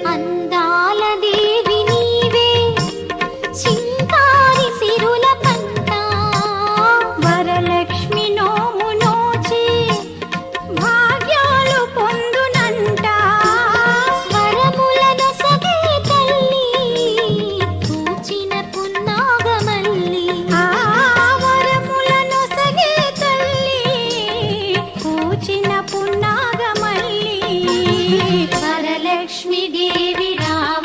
అందాల దేవి నీవే చింకారి సిరుల పంట వరలక్ష్మి నోము నోచి భాగ్యాలు పొందునంట వరములను సగే తల్లి పూచిన పున్నాగమల్లి వరములను సగే తల్లి పూచిన పున్నాగమల్లి వరలక్ష్మి దేవి రావ